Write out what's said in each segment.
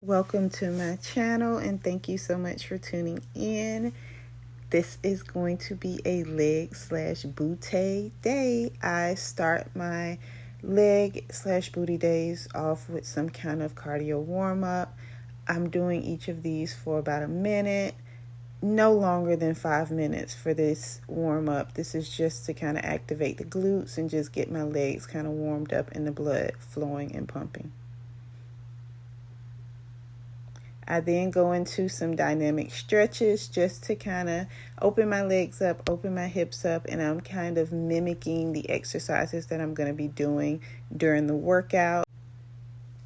Welcome to my channel and thank you so much for tuning in. This is going to be a leg/booty day. I start my leg/booty days off with some kind of cardio warm-up. I'm doing each of these for about a minute, no longer than 5 minutes for this warm-up. This is just to kind of activate the glutes and just get my legs kind of warmed up and the blood flowing and pumping. I then go into some dynamic stretches just to kind of open my legs up, open my hips up, and I'm kind of mimicking the exercises that I'm going to be doing during the workout.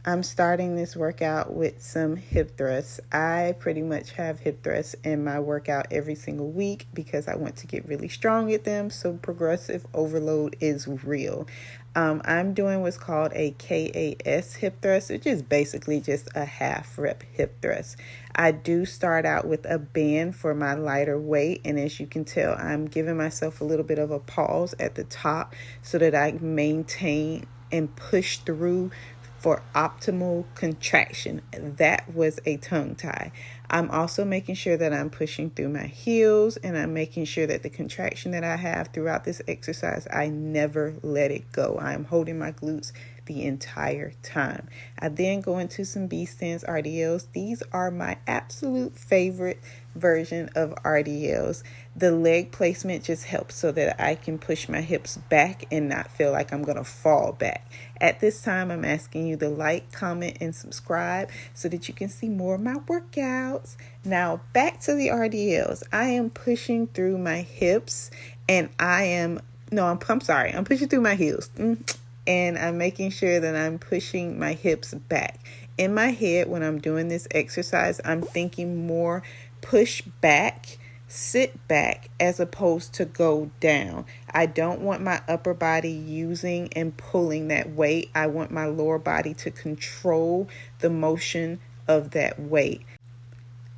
I'm starting this workout with some hip thrusts. I pretty much have hip thrusts in my workout every single week because I want to get really strong at them, so progressive overload is real. I'm doing what's called a KAS hip thrust, which is basically just a half rep hip thrust. I do start out with a band for my lighter weight, and as you can tell, I'm giving myself a little bit of a pause at the top so that I maintain and push through for optimal contraction. That was a tongue tie. I'm also making sure that I'm pushing through my heels, and I'm making sure that the contraction that I have throughout this exercise, I never let it go. I'm holding my glutes the entire time. I then go into some B-stance RDLs. These are my absolute favorite version of RDLs. The leg placement just helps so that I can push my hips back and not feel like I'm going to fall back. At this time, I'm asking you to like, comment, and subscribe so that you can see more of my workouts. Now, back to the RDLs. I am pushing through my hips and I'm pushing through my heels. And I'm making sure that I'm pushing my hips back. In my head, when I'm doing this exercise, I'm thinking more push back, sit back, as opposed to go down. I don't want my upper body using and pulling that weight. I want my lower body to control the motion of that weight.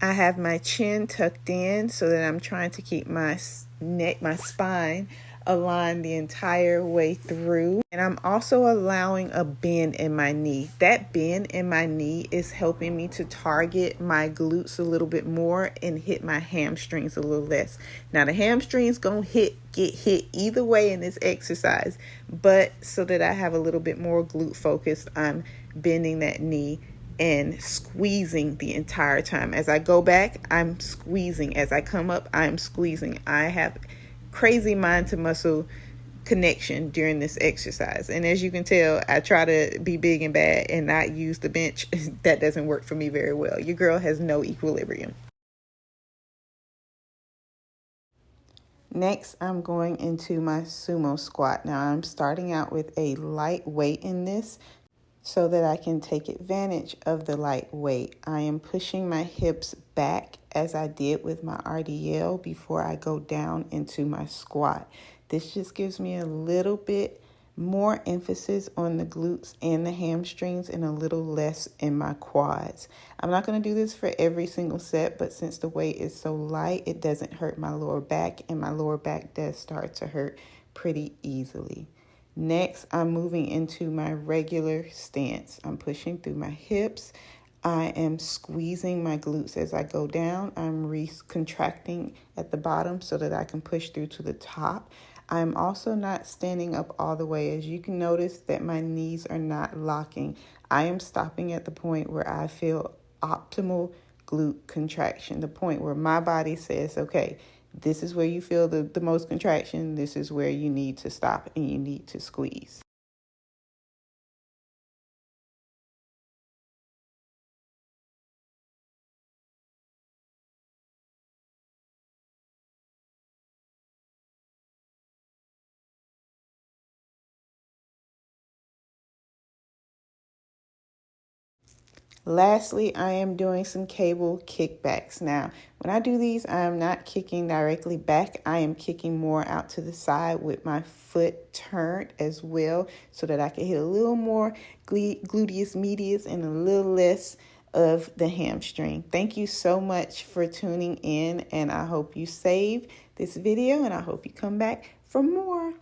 I have my chin tucked in so that I'm trying to keep my neck, my spine aligned the entire way through. And I'm also allowing a bend in my knee. That bend in my knee is helping me to target my glutes a little bit more and hit my hamstrings a little less. Now the hamstrings gonna get hit either way in this exercise, but so that I have a little bit more glute focused, I'm bending that knee and squeezing the entire time. As I go back, I'm squeezing. As I come up, I'm squeezing. I have crazy mind to muscle connection during this exercise. And as you can tell, I try to be big and bad and not use the bench. That doesn't work for me very well. Your girl has no equilibrium. Next, I'm going into my sumo squat. Now, I'm starting out with a light weight in this so that I can take advantage of the light weight. I am pushing my hips back as I did with my RDL before I go down into my squat. This just gives me a little bit more emphasis on the glutes and the hamstrings and a little less in my quads. I'm not going to do this for every single set, but since the weight is so light, it doesn't hurt my lower back, and my lower back does start to hurt pretty easily. Next, I'm moving into my regular stance. I'm pushing through my hips. I am squeezing my glutes as I go down. I'm contracting at the bottom so that I can push through to the top. I'm also not standing up all the way. As you can notice that my knees are not locking. I am stopping at the point where I feel optimal glute contraction, the point where my body says, okay, this is where you feel the most contraction. This is where you need to stop and you need to squeeze. Lastly, I am doing some cable kickbacks. Now, when I do these, I am not kicking directly back. I am kicking more out to the side with my foot turned as well so that I can hit a little more gluteus medius and a little less of the hamstring. Thank you so much for tuning in, and I hope you save this video, and I hope you come back for more.